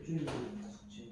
줄입니다. 숙제.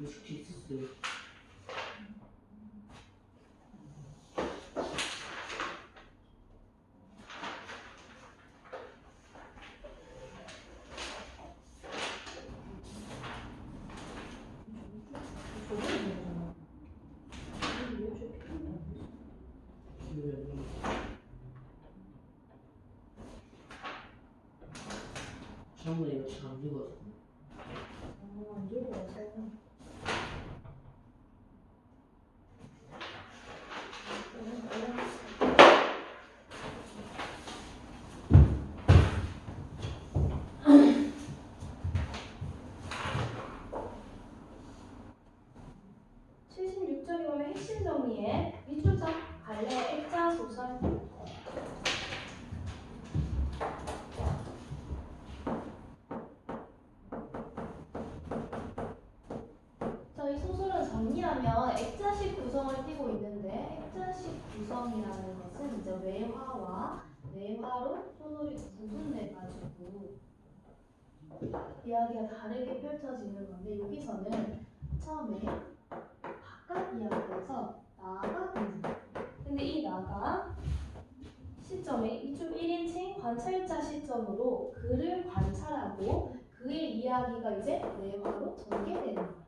숙제 있었어요. 시험문에 이거 잘안 읽어서. 안 읽어서. 핵심 정리에 위주적 갈래 액자 소설. 저희 소설을 정리하면 액자식 구성을 띠고 있는데 액자식 구성이라는 것은 이제 외화와 내화로 소설이 구분돼가지고 이야기가 다르게 펼쳐지는 건데 여기서는 처음에 바깥 이야기에서 나가 등장. 근데 이 나가 시점에 이쪽 1인칭 관찰자 시점으로 그를 관찰하고 그의 이야기가 이제 내화로 전개되는 거예요.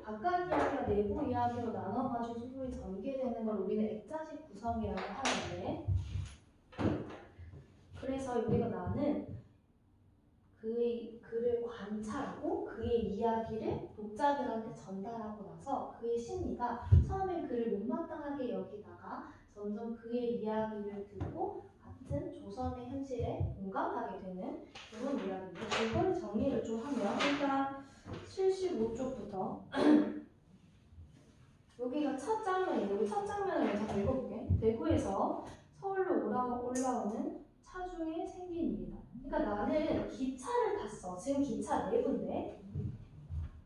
바깥 이야기와 내부 이야기로 나눠가지고 소설이 전개되는 걸 우리는 액자식 구성이라고 하는데 그래서 우리가 나는 그를 관찰하고 그의 이야기를 독자들한테 전달하고 나서 그의 심리가 처음엔 그를 못마땅하게 여기다가 점점 그의 이야기를 듣고 같은 조선의 현실에 공감하게 되는 그런 이야기인데 이걸 정리를 좀 하면 일단 75쪽부터 여기가 첫 장면이에요. 여기 첫 장면을 먼저 읽어볼게. 대구에서 서울로 올라오는 차 중에 생긴 일이다. 그러니까 나는 기차를 탔어. 지금 기차 내부인데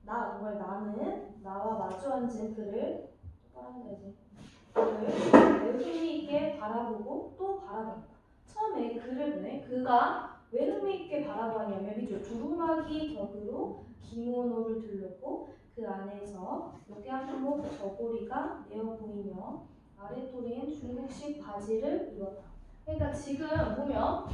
정말 나는 나와 마주 앉은 그를 매우 흥미있게 바라보고 또 바라본다. 처음에 그를 보내. 그가 왜 흥미있게 바라보았냐면 밑으로 두루마기 덕으로 기모노를 둘렀고 그 안에서 녹양목 저고리가 내어 보이며 아랫도리엔 중국식 바지를 입었다. 그러니까 지금 보면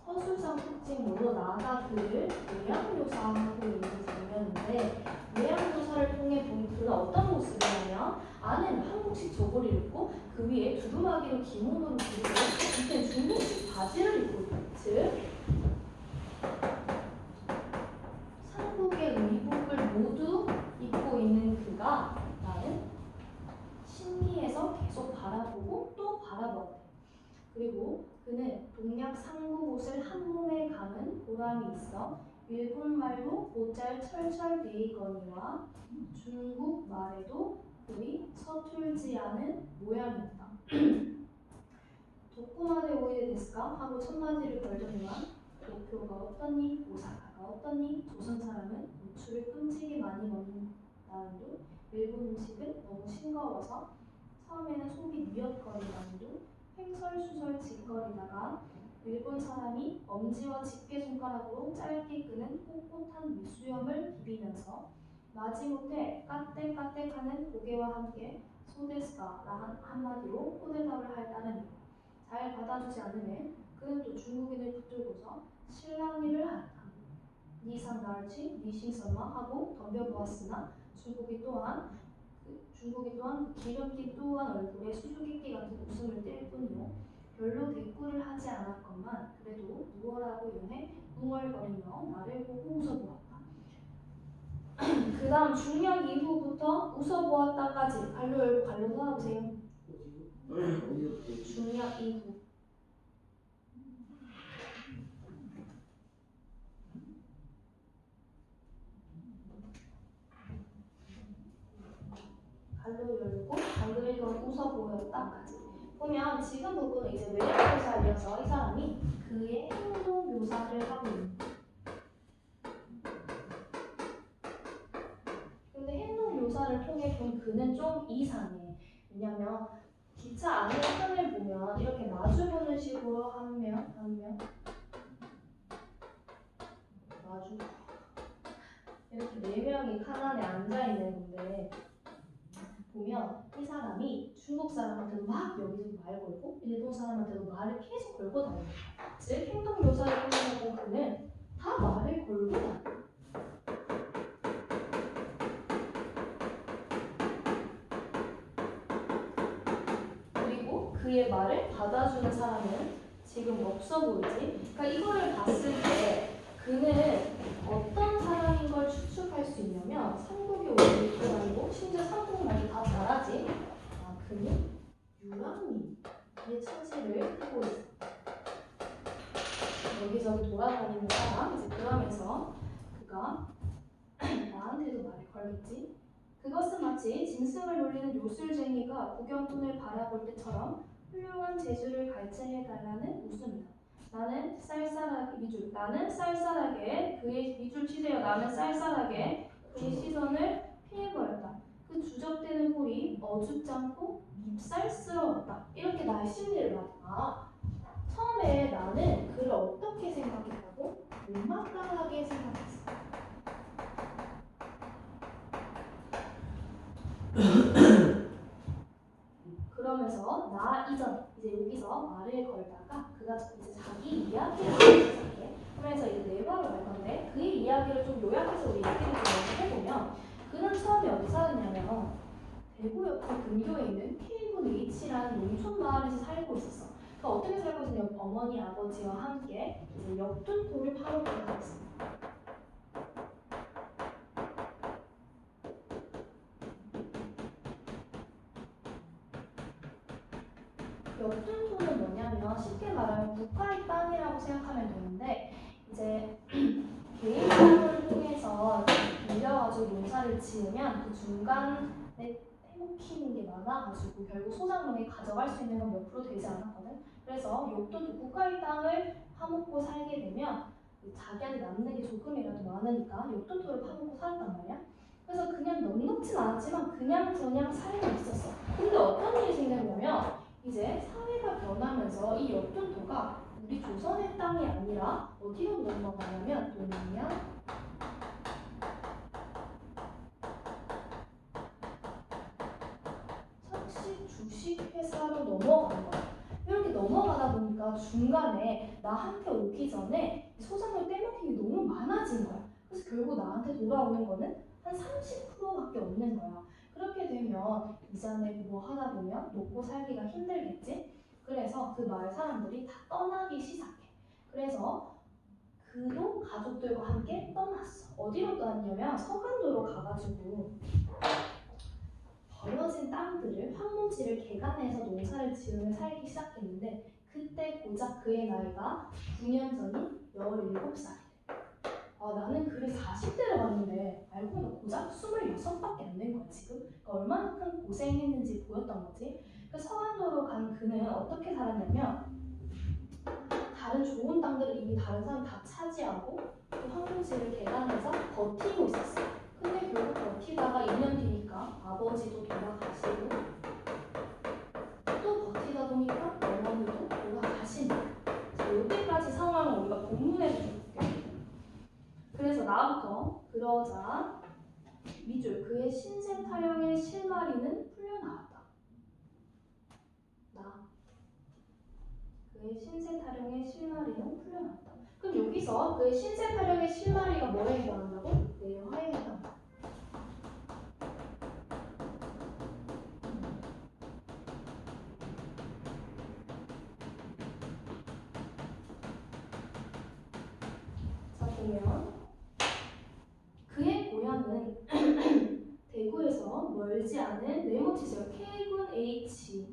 서술상 특징으로 나가 그를 외양묘사하고 있는 장면인데 외양묘사를 통해 본 그가 어떤 모습이냐면 안에는 한국식 저고리를 입고 그 위에 두루마기로 기모노를 입고 이때 중국식 바지를 입고 있다. 즉 삼국의 의복을 모두 입고 있는 그가 나는 신기해서 계속 바라보고 또 바라보았다. 그리고 그는 동양 상국 옷을 한 몸에 감은 보람이 있어 일본 말로 곧잘 철철 돼 있거니와 중국 말에도 거의 서툴지 않은 모양이었다. 도코마데 오이데 데스까? 하고 첫 마디를 걸더니만 도쿄가 어떠니? 오사카가 어떠니? 조선 사람은 고추를 끔찍이 많이 먹는다는도 일본 음식은 너무 싱거워서 처음에는 속이 미역거리다는도 횡설수설 짓거리다가 일본 사람이 엄지와 집게손가락으로 짧게 끄는 꼿꼿한 밑수염을 비비면서 마지못해 까뜩까뜩하는 고개와 함께 소데스카라는 한마디로 코데답을 할 따름이고 잘 받아주지 않으면 그는 또 중국인을 붙들고서 실랑이를 하였다. 니상 나을치 니싱선마 하고 덤벼보았으나 중국이 또한 그 기름기 또한 얼굴에 수수께끼 같은 웃음을 띨 뿐이요 별로 대꾸를 하지 않았건만 그래도 무어라고 용해 웅얼거리며 나를 보고 웃어보았다. 그 다음 중력 이후부터 웃어보았다까지 갈로 열고 갈로 닫아보세요. 어디요? 중력 이후 갈로 열고 방금 읽은 웃어보였다까지 보면 지금 부분은 이제 외래묘사에 이어서 이 사람이 그의 행동 묘사를 하고 있는 거예요. 근데 행동 묘사를 통해 본 그는 좀 이상해. 왜냐면 기차 안의 편을 보면 이렇게 마주보는 식으로 한 명 마주 이렇게 네 명이 칸 안에 앉아 있는 건데 보면 이 사람이 중국 사람한테도 막 여기서 말 걸고 일본 사람한테도 말을 계속 걸고 다녀요. 즉 행동 묘사를 통해 본 그는 다 말을 걸고 다녀요. 그리고 그의 말을 받아주는 사람은 지금 없어 보이지? 그러니까 이거를 봤을 때 그는 어떤 사람인 걸 추측할 수 있냐면 삼국에 오는 게 아니고 심지어 삼국말도 다 잘하지? 아, 그는 유랑민의 처지를 하고 있어. 여기저기 돌아다니는 사람, 이제 그러면서 그가 나한테도 말을 걸겠지? 그것은 마치 짐승을 놀리는 요술쟁이가 구경꾼을 바라볼 때처럼 훌륭한 재주를 갈채해달라는 웃음이다. 나는 쌀쌀하게 그의 미줄 치세요. 나는 쌀쌀하게 그의 시선을 피해버렸다. 그 주접되는 꼴이 어줍지 않고 밉살스러웠다. 이렇게 나의 심리를 말해. 처음에 나는 그를 어떻게 생각했다고? 못마땅하게 생각했어. 그러면서 나 이전 이제 여기서 말을 걸다가 그가 이제 자기 이야기를 하기 시작해. 그래서 이제 내과로 갈 건데 그의 이야기를 좀 요약해서 우리 얘기를 좀 해보면 그는 처음에 어디 살았냐면 대구역 근교에 있는 K-H라는 농촌 마을에서 살고 있었어. 그러니까 어떻게 살고 있었냐면 어머니 아버지와 함께 이제 역둔토를 파먹고 살았어. 역둔토는 뭐냐면 쉽게 말하면 국가의 땅이라고 생각하면 되는데 이제 개인 땅을 통해서 밀려가지고 농사를 지으면 그 중간에 해먹히는 게 많아가지고 결국 소작농이 가져갈 수 있는 건 몇 프로 되지 않았거든. 그래서 역둔토 국가의 땅을 파먹고 살게 되면 자기한테 남는 게 조금이라도 많으니까 역둔토를 파먹고 살았단 말이야. 그래서 그냥 넉넉진 않았지만 그냥 살고 있었어. 근데 어떤 일이 생겼냐면 이제 사회가 변하면서 이 역둔토가 우리 조선의 땅이 아니라 어디로 넘어가냐면 동양 석시 주식회사로 넘어간 거야. 이렇게 넘어가다 보니까 중간에 나한테 오기 전에 소장을 떼먹힌 게 너무 많아진 거야. 그래서 결국 나한테 돌아오는 거는 한 30%밖에 없는 거야. 그렇게 되면 이자 내고 뭐 하다 보면 먹고 살기가 힘들겠지? 그래서 그 마을 사람들이 다 떠나기 시작해. 그래서 그도 가족들과 함께 떠났어. 어디로 떠났냐면 서간도로 가가지고 버려진 땅들을 황무지를 개간해서 농사를 지으며 살기 시작했는데 그때 고작 그의 나이가 9년 전인 17살이래. 나는 글을 40대로 봤는데 알고 보니까 고작 26밖에 안 된 거야 지금. 그러니까 얼마나 큰 고생했는지 보였던 거지. 그 서간도로 간 그는 어떻게 살았냐면 다른 좋은 땅들을 이미 다른 사람이 다 차지하고 그 황무지를 개간해서 버티고 있었어. 근데 결국 버티다가 2년 뒤니까 아버지도 돌아가시고 또 버티다 보니까 어머니도 돌아가시는 거야. 이때까지 상황을 우리가 본문에서 좀 볼게요. 그래서 나부터 그러자 미줄 그의 신세 타령의 실마리는 풀려나왔다. 여기서 그 신세 타령의 실마리가 뭐에 해당한다고? 내화에 해당한다. 자, 보면 그의 고향은 대구에서 멀지 않은 네모치세요. K군 H가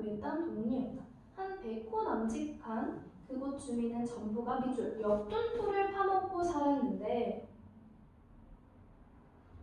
외딴 동리였다. 한 100호 남짓한 그곳 주민은 전부가 밑줄 역둔토를 파먹고 살았는데,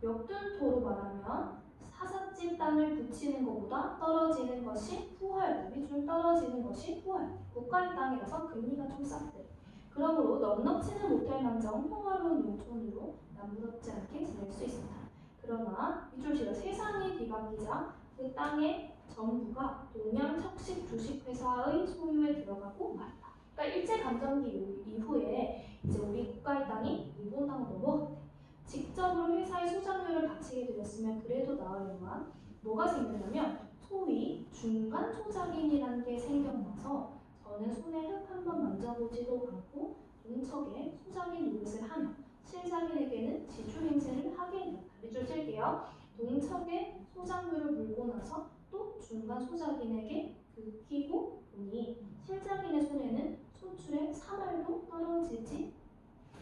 역둔토로 말하면 사삿집 땅을 붙이는 것보다 떨어지는 것이 후하였다. 밑줄 떨어지는 것이 후하였다. 국가의 땅이라서 금리가 좀 쌌대. 그러므로 넉넉지는 못할 망정 평화로운 농촌으로 남부럽지 않게 지낼 수 있었다. 그러나 밑줄치가 세상이 뒤바뀌자 그 땅의 전부가 동양 척식 주식회사의 소유에 들어가고 말았다. 그러니까 일제감정기 이후에 이제 우리 국가의 땅이 일본 땅으로 넘어갔대. 직접으로 회사의 소장료를 바치게 되었으면 그래도 나으려만 뭐가 생겼냐면 소위 중간 소작인이라는 게 생겨나서 저는 손에 흙 한 번 만져보지도 않고 동척에 소작인 노릇을 하며 실작인에게는 지출 행세를 하게 된다. 밑줄 칠게요. 동척에 소작료를 물고 나서 또 중간 소작인에게 긁히고 보니 실작인의 손에는 소출의 3알도 떨어지지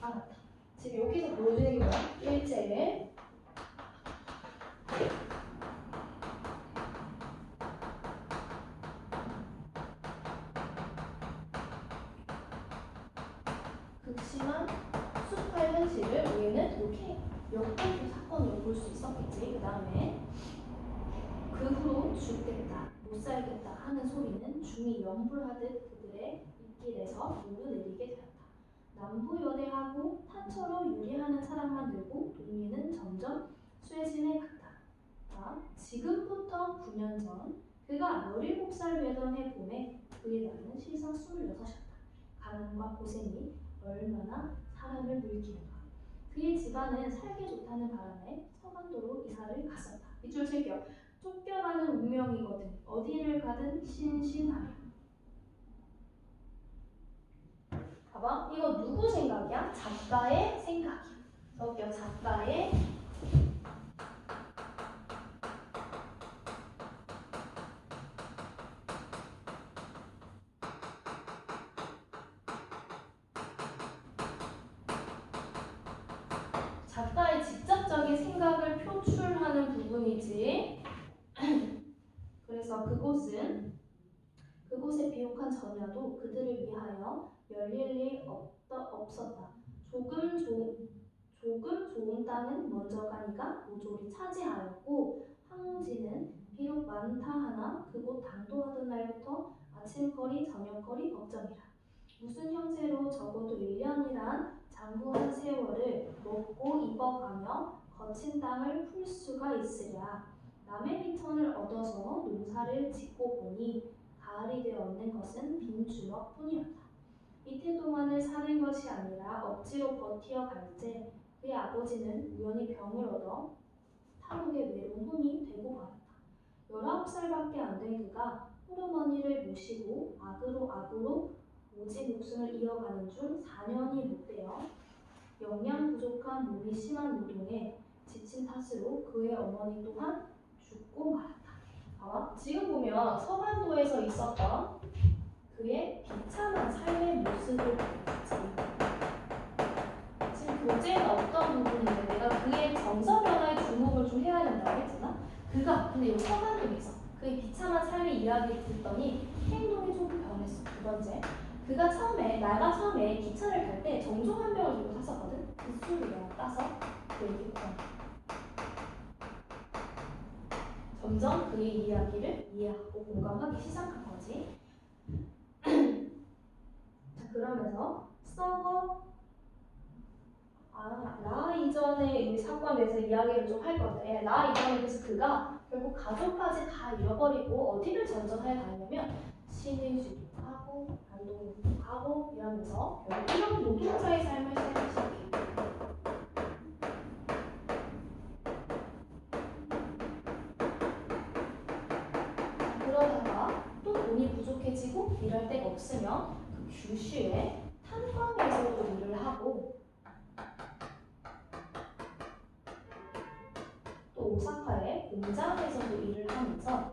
않았다. 지금 여기서 보여주는 게 뭐야? 일제에 극심한 수탈 현실을 우리는 이렇게 역대급 사건으로 볼 수 있었겠지. 그 다음에 그 후로 죽겠다, 못 살겠다 하는 소리는 중이 연불하듯 그들의 입길에서 오르내리게 되었다. 남부 연애하고 타처로 유리하는 사람만 늘고 동리는 점점 쇠진해 갔다. 자, 지금부터 9년 전 그가 17살 되던 해 봄에 그의 나이는 실상 26이었다. 가난과 고생이 얼마나 사람을 물기는가. 그의 집안은 살기 좋다는 바람에 서간도로 이사를 갔었다. 밑줄 칠게요. 쫓겨가는 운명이거든. 어디를 가든 신신하며. 봐봐. 이거 누구 생각이야? 작가의 생각이야. 적요 작가의 작가의 직접적인 생각을 표출하는 부분이지. 그래서 그곳에 비옥한 전야도 그들을 위하여 열릴 일 없었다. 조금 좋은 땅은 먼저 가니가 모조리 차지하였고 황지는 비록 많다 하나 그곳 당도하던 날부터 아침거리 저녁거리 걱정이라. 무슨 형세로 적어도 1년이란 장구한 세월을 먹고 입어가며 거친 땅을 풀 수가 있으랴. 남의 비천을 얻어서 농사를 짓고 보니 가을이 되어 얻는 것은 빈 주먹뿐이었다. 이틀 동안을 사는 것이 아니라 억지로 버티어갈때 그의 아버지는 우연히 병을 얻어 탈옥의 외로운 혼이 되고 말았다. 19살밖에 안 된 그가 호르머니를 모시고 악으로 오직 목숨을 이어가는 중 4년이 못되어 영양 부족한 몸이 심한 노동에 지친 탓으로 그의 어머니 또한 죽고 말았다. 지금 보면 서간도에서 있었던 그의 비참한 삶의 모습을 보여주지. 지금 교재에 어떤 부분인데 내가 그의 정서 변화에 주목을 좀 해야 된다고 했잖아. 그가 근데 이 서간도에서 그의 비참한 삶의 이야기를 듣더니 행동이 좀 변했어. 두 번째, 내가 처음에 기차를 탈 때 정종 한 병을 들고 탔었거든. 그 술을 내가 따서 그 얘기를 점점 그의 이야기를 이해하고 공감하기 시작한 거지. 자, 그러면서 라 이전의 이 사건에 대해서 이야기를 좀 할 건데, 라 이전에 대해서 그가 결국 가족까지 다 잃어버리고 어디를 전전하여 다니냐면 신의주도 하고 안동도 가고 이러면서 결국 이런 노동자의 삶을 살기 시작해. 그러다가 또 돈이 부족해지니까 바쁘해지고 일할 데가 없으면 그 규슈의 탄광에서도 일을 하고 또 오사카의 공장에서도 일을 하면서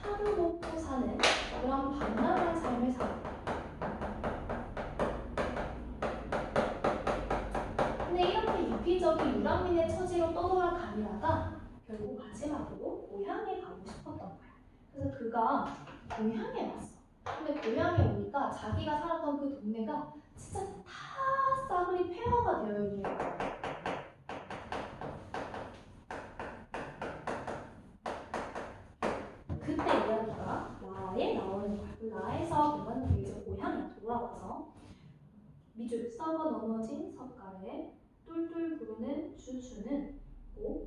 하루 먹고 사는 그런 방랑한 삶을 살아요. 근데 이렇게 유기적인 유랑민의 처지로 떠돌아다니다가 결국 마지막으로 고향에 가고 싶었던 거야. 그래서 그가 고향에 왔어. 근데 고향에 오니까 자기가 살았던 그 동네가 진짜 다 싸그리 폐허가 되어 있는 거야. 그때 이야기가 라에 나오는 거야. 그 라에서 공간은 이제 고향에 돌아와서 미주 썩어 넘어진 석가래 똘똘 부르는 주주는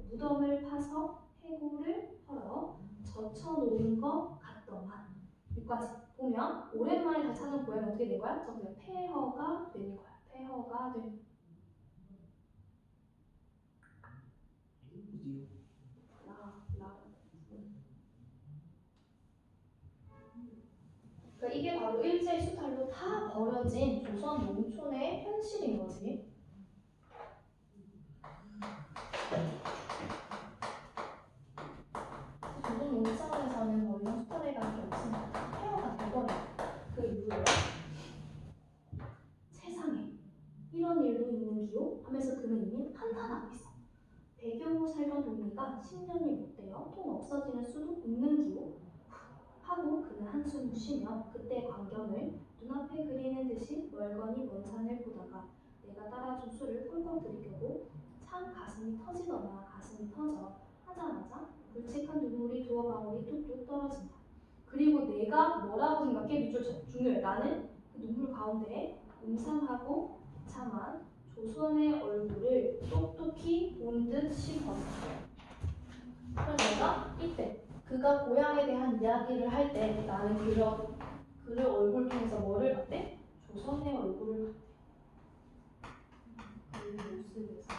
무덤을 파서 해골을 헐어 젖혀놓은 것 같더만. 여기까지 보면 오랜만에 다 찾은 고향이 어떻게 된 거야? 전부 다 폐허가 된 거야. 폐허가 된. 어디요? 라. 그러니까 이게 바로 일제 수탈로 다 버려진 조선 농촌의 현실인 거지. 조선 농촌에서는 뭐 이런 수탈해가는 게 없으니까 다 폐허가 돼버려. 그 이후에 세상에 이런 일도 있는기요? 하면서 그는 이미 판단하고 있어. 배교 살던 동네가 10년이 못 되어 통 없어지는 수도 있는기요? 하고 그는 한숨 쉬며 그때 광경을 눈앞에 그리는 듯이 멀거니 먼 산을 보다가 내가 따라준 술을 꿀꺽 들이켜고 참 가슴이 터지더라. 가슴이 터져 하자마자 굵직한 눈물이 두어 방울이 뚝뚝 떨어진다. 그리고 내가 뭐라고 생각해? 밑줄 중요해. 나는 그 눈물 가운데 음산하고 참한 조선의 얼굴을 똑똑히 본 듯 싶었다. 그래서 내가 이때 그가 고향에 대한 이야기를 할 때 나는 그를 얼굴 통해서 뭐를 봤대? 조선의 얼굴을 봤대. 그 모습에서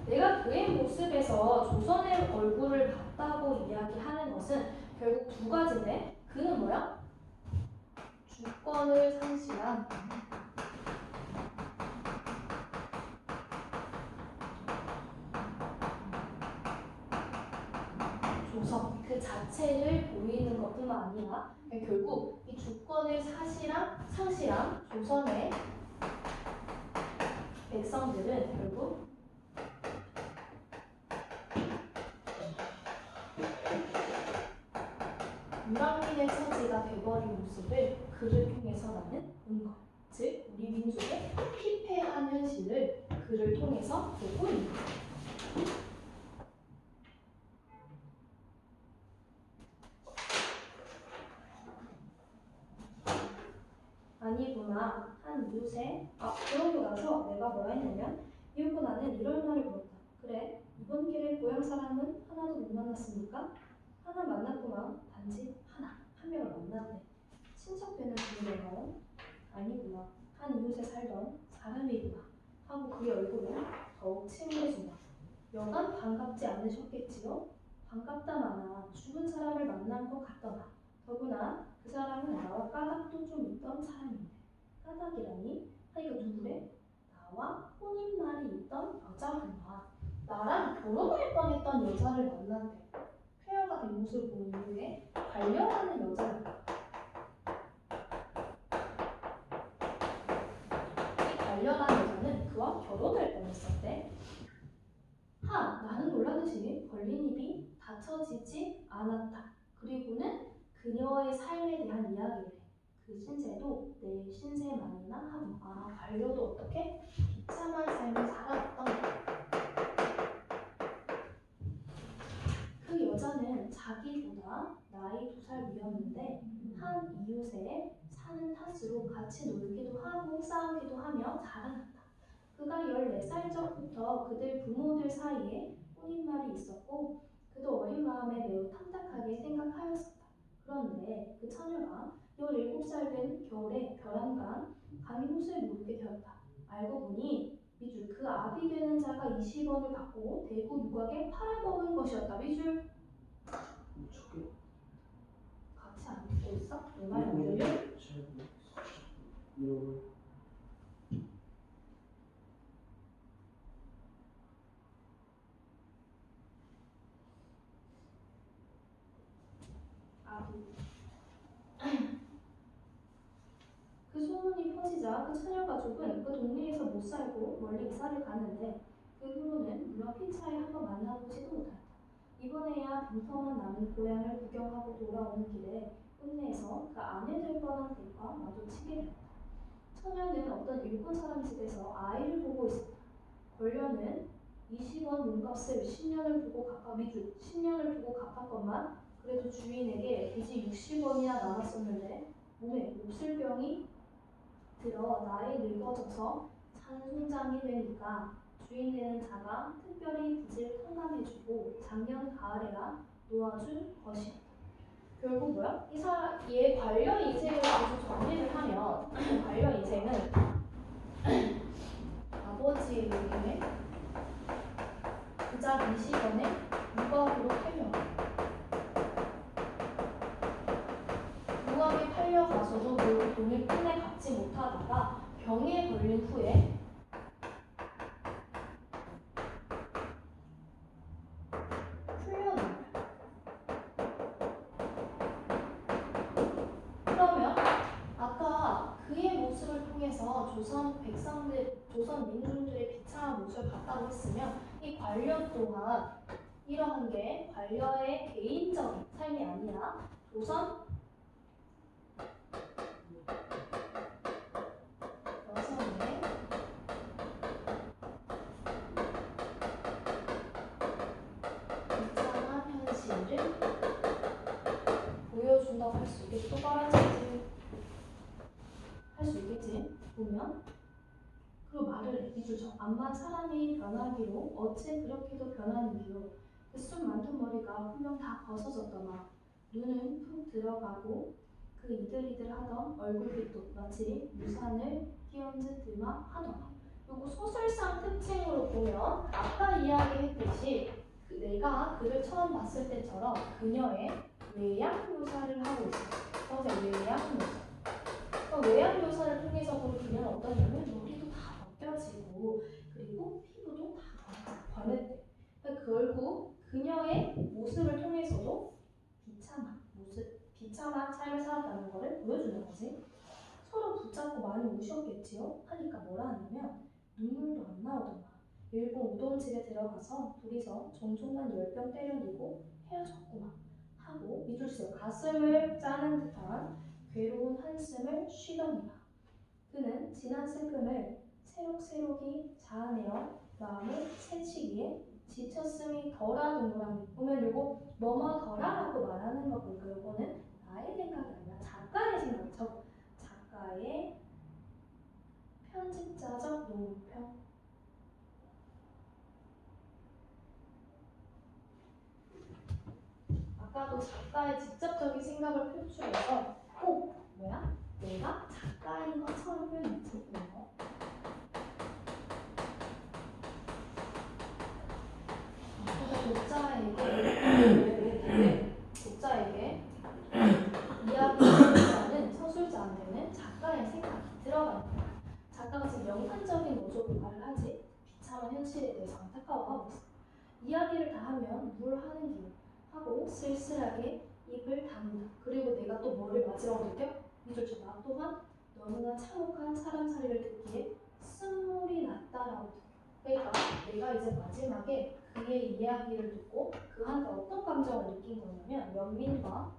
내가 그의 모습에서 조선의 얼굴을 봤다고 이야기하는 것은 결국 두 가지인데 그는 뭐야? 주권을 상실한 조선 그 자체를 보이는 것뿐만 아니라 결국 이 주권을 상실한 조선의 백성들은 결국 유랑민의 처지가 돼버린 모습을 그를 통해서 나는 본 것. 즉 우리 민족의 피폐한 현실을 그를 통해서 보고 있는 것. 아니구나 한 이웃에 그러고 나서 내가 뭐라 했냐면 이웃과 나는 이런 말을 물었다. 그래 이번 길에 고향 사람은 하나도 못 만났습니까? 하나 만났구나. 단지 한 명을 만났네. 친척되는 분인가요? 아니구나. 한 이웃에 살던 사람이구나. 하고 그의 얼굴은 더욱 침울해진다. 여간 반갑지 않으셨겠지요? 반갑다마나 죽은 사람을 만난 것 같더라. 더구나 그 사람은 나와 까닭도 좀 있던 사람인데. 까닭이라니? 이거 누구래? 나와 혼인말이 있던 여자구나. 나랑 결혼할 뻔했던 여자를 만났대. 폐허가 된 모습을 본 이후에 반려하는 여자를 이 반려한 여자는 그와 결혼할 뻔했었대. 나는 놀라듯이 벌린 입이 닫혀지지 않았다. 그리고는 그녀의 삶에 대한 이야기를 해. 그 신세도 내 신세만이나 하고 반려도 어떻게? 비참한 삶을 살아왔던 거야. 그 여자는 자기보다 나이 2살 위였는데 한 이웃에 사는 탓으로 같이 놀기도 하고 싸우기도 하며 자라났다. 그가 14살 적부터 그들 부모들 사이에 혼인말이 있었고 그도 어린 마음에 매우 탐탁하게 생각하였었다. 그런데 그 처녀가 17살 된 겨울에 벼랑간 강의 호수에 모르게 되었다. 알고 보니 미줄 그 압이 되는 자가 20원을 받고 대구 유곽에 팔아먹은 것이었다. 미줄 저게 같이 안 듣고 있어? 내 말 안 들려? 이런 그 소문이 퍼지자 그 처녀 가족은 그 동네에서 못 살고 멀리 이사를 가는데 그 후로는 물론 피차에 한번 만나보지도 못한다. 이번에야 빈터만 남은 고향을 구경하고 돌아오는 길에 끝내서 그 아내 될 뻔한 대과 마주치게 된다. 처녀는 어떤 일본 사람 집에서 아이를 보고 있었다. 권녀는 20원 몸값을 10년을 두고 갚았건만 그래도 주인에게 빚이 60원이나 남았었는데 몸에 몹쓸병이 들어 나이 늙어져서 산송장이 되니까 주인 되는 자가 특별히 빚을 탕감해주고 작년 가을에야 놓아준 것이었다. 결국 뭐야? 얘 관련 인생을 계속 정리를 하면 관련 인생은 아버지의 얘기에 부자 20원에 유곽으로 유곽에 팔려가서도 돈을 끝내 갚지 못하다가 병에 걸린 후에 풀려나요. 그러면 아까 그의 모습을 통해서 조선 민중들의 비참한 모습을 봤다고 했으면 이 관련 또한 이러한 게 관련의 개인적인 삶이 아니라 조선 여성의 비참한 현실을 보여준다고 할 수 있겠지. 또 말하지 할 수 있겠지. 보면 그 말을 해. 이주죠. 암만 사람이 변하기로 어째 그렇게도 변하는지요. 그 쑥 많던 머리가 분명 다 벗어졌더만 눈은 푹 들어가고 그 이들이들하던 얼굴빛도 마치 유산을 끼얹은 듯만 하더만. 요거 소설상 특징으로 보면 아까 이야기했듯이 내가 그를 처음 봤을 때처럼 그녀의 외양 묘사를 하고 있어요. 외양 묘사. 외양 묘사를 통해서 그녀는 어떠냐면 머리도 다 벗겨지고 그리고 피부도 다 변했대. 결국 그녀의 모습을 통해서도 비참한 삶을 살았다는 것을 보여주는 거지. 서로 붙잡고 많이 우셨겠지요? 하니까 뭐라 하냐면 눈물도 안 나오더만. 일본 우동집에 들어가서 둘이서 종종만 10병 때려내고 헤어졌구만 하고 이줄수 가슴을 짜는 듯한 괴로운 한숨을 쉬더니라. 그는 지난 슬픔을 새록새록이 자아내어 마음을 채치기에 지쳤음이 덜하더라. 보면 요거 뭐뭐더라라고 말하는 거 보니까 요거는 나의 생각이 아니라 작가의 생각이죠. 작가의 편집자적 논평. 아까도 작가의 직접적인 생각을 표출해서 꼭 내가 작가인 것처럼 표현했던 거. 독자에게 이야기하는 서술자한테는 작가의 생각이 들어갑니다. 작가가 지금 영상적인 노조로 말을 하지 비참한 현실에 대해서 안타까워하고 있어. 이야기를 다 하면 뭘 하는 길 하고 쓸쓸하게 입을 다문다. 그리고 내가 또 뭐를 마지막으로 느껴? 이줄 나 또한 너무나 참혹한 사람살이를 듣기에 쓴물이 났다라고 느껴. 그러니까 내가 이제 마지막에 그의 이야기를 듣고 그한테 어떤 감정을 느낀 거냐면 연민과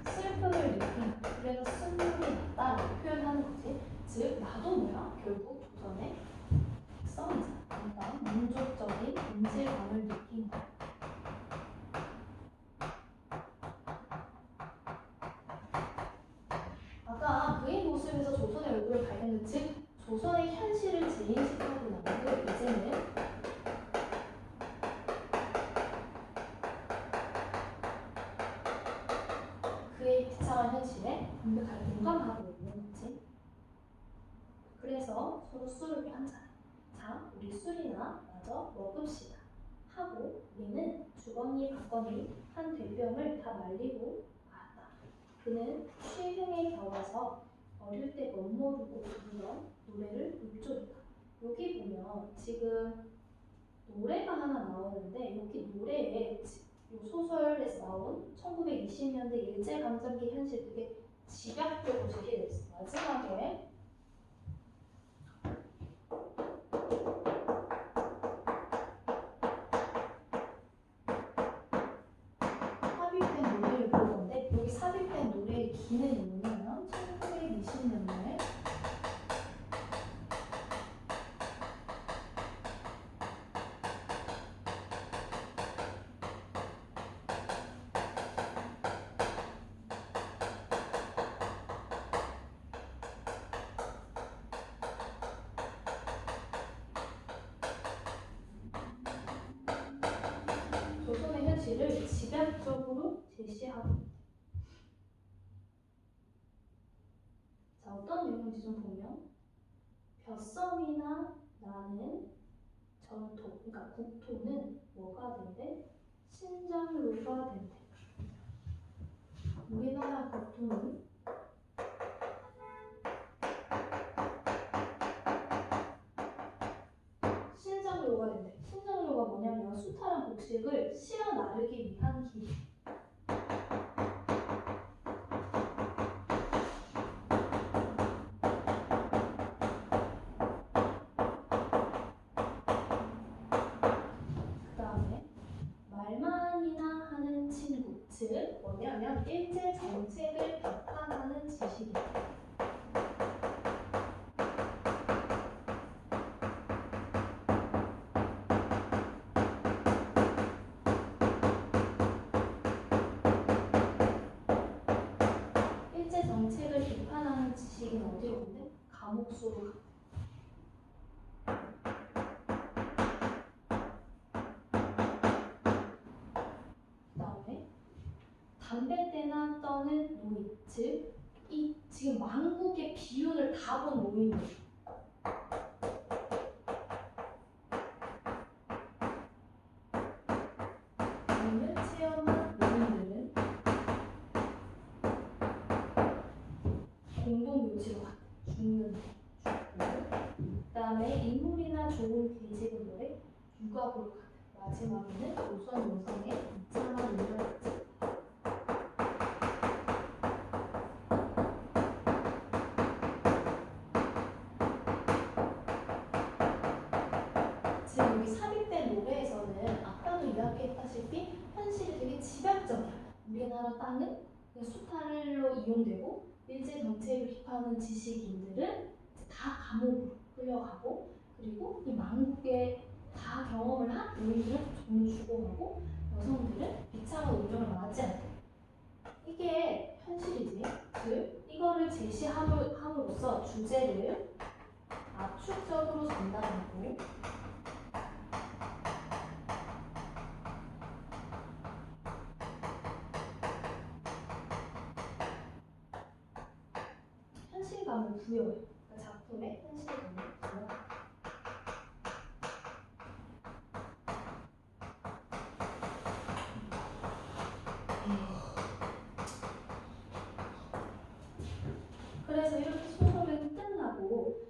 슬픔을 느낀. 그래서 쓴물이 났다라고 표현하는 거지. 즉 나도 결국 조선의 백성이잖아. 그러니까 민족적인 인질감을 느낀 거야. 아까 그의 모습에서 조선의 얼굴을 발견한 즉 조선의 현실을 재인식하고 나면 이제는 그의 비참한 현실에 완벽하게 공감하고 있는 거지. 그래서 서로 술을 한잔. 자, 우리 술이나 마저 먹읍시다. 하고 우리는 주거니 받거니 한 대병을 다 말리고 말았다. 그는 쉴흥에 겨워서 어릴 때 멋모르고 부르던 노래를 읊조리다. 여기 보면 지금 노래가 하나 나오는데 여기 노래에 이 소설에서 나온 1920년대 일제감정기 현실 되게 집약적으로 제시되어 있어요. 마지막에 삽입된 노래를 볼 건데 여기 삽입된 노래의 기능이 뭐냐면 1920년대 조선의 현실을 집약적으로 제시하고 있다. 자, 어떤 내용인지 좀 보면 벼섬이나 나는 전토, 그러니까 국토는 뭐가 된대? 신장로가 된대. 우리나라 국토는 신장로가 된대. 신장로가 뭐냐면 수탈한 곡식을 실어 나르기 위한 길. 그 다음에 말만이나 하는 친구, 즉 뭐냐면 일제 정책을 비판하는 지식이다. 일제 정책을 비판하는 지식은 어디로 간대? 감옥소로 간대. 그 다음에 담배떼나 떠는 노인, 즉 이 지금 망국의 비운을 다 본 노인들. 노인을 체험한 노인들은 공동묘지로 갔다. 죽는 죽고. 그 다음에 인물이나 좋은 계집은 뭐래? 유각으로 갔다. 마지막에는 조선 용성의 이창한 인물을 지금 여기 삽입된 노래에서는 아까도 이야기했다시피 현실이 되게 집약적이야. 우리나라 땅은 그냥 수탈로 이용되고 일제 정책을 비판하는 지식인들은 다 감옥으로 끌려가고 그리고 이 망국에 다 경험을 한 노인들은 정말 죽어가고 여성들은 비참한 운명을 맞이한대. 이게 현실이지. 즉 이거를 제시함으로써 주제를 압축적으로 전달하고 현실감을 부여해요. 그러니까 작품의 현실감을 부여해요. 그래서 이렇게 소설은 끝나고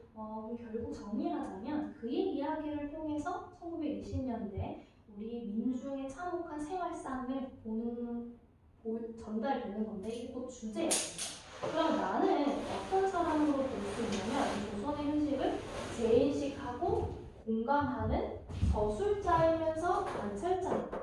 결국 정리를 하자면 그의 이야기를 통해서 1920년대 우리 민중의 참혹한 생활상을 전달되는 건데 이게 곧 주제예요. 그럼 나는 어떤 사람으로 볼 수 있냐면 이 조선의 현실을 재인식하고 공감하는 저술자이면서 관찰자입니다.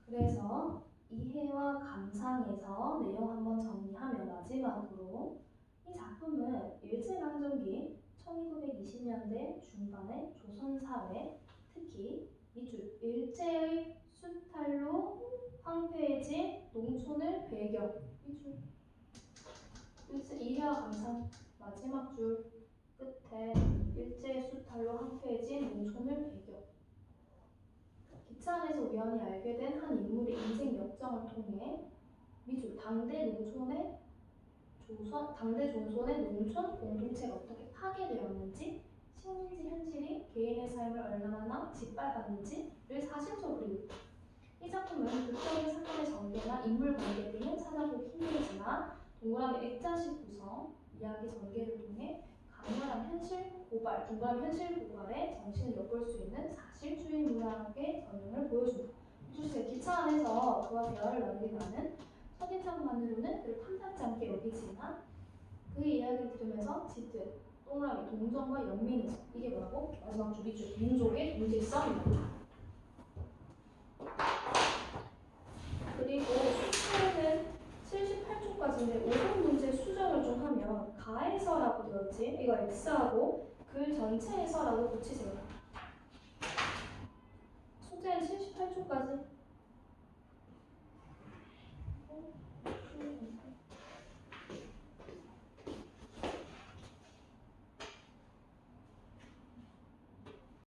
그래서 이해와 감상에서 내용 한번 정리하면 마지막으로 이 작품은 일제강점기 1920년대 중반의 조선사회 특히 이주 일제의 수탈로 황폐해진 농촌을 배경 이주 이해와 감상 마지막 줄 끝에 일제의 수탈로 황폐해진 농촌을 배경 기차 안에서 우연히 알게 된 한 인물의 인생 역정을 통해 미주 당대 조선의 농촌 공동체가 어떻게 파괴되었는지, 식민지 현실이 개인의 삶을 얼마나 짓밟았는지를 사실적으로 그리고 이 작품은 극적인 사건의 전개나 인물 관계 등은 찾아보기 힘들지만 동그라미 액자식 구성, 이야기 전개를 통해 강렬한 동그라미 현실 고발의 정신을 엿볼 수 있는 사실주의 문학의 전형을 보여준다. 주제 기차 안에서 그와 대화를 나누게 되는 첫인상만으로는 그를 탐탁지 않게 여기지만 그 이야기를 들으면서 짙은 동그라미 동정과 연민의식, 이게 뭐라고? 마지막 줄 밑줄 민족의 동질성입니다. 그리고 수초는 78초까지인데 5분 문제 수정을 좀 하면 가에서라고 되어 있지? 이거 X하고 글 전체에서라고 붙이세요. 숙제는 78초까지.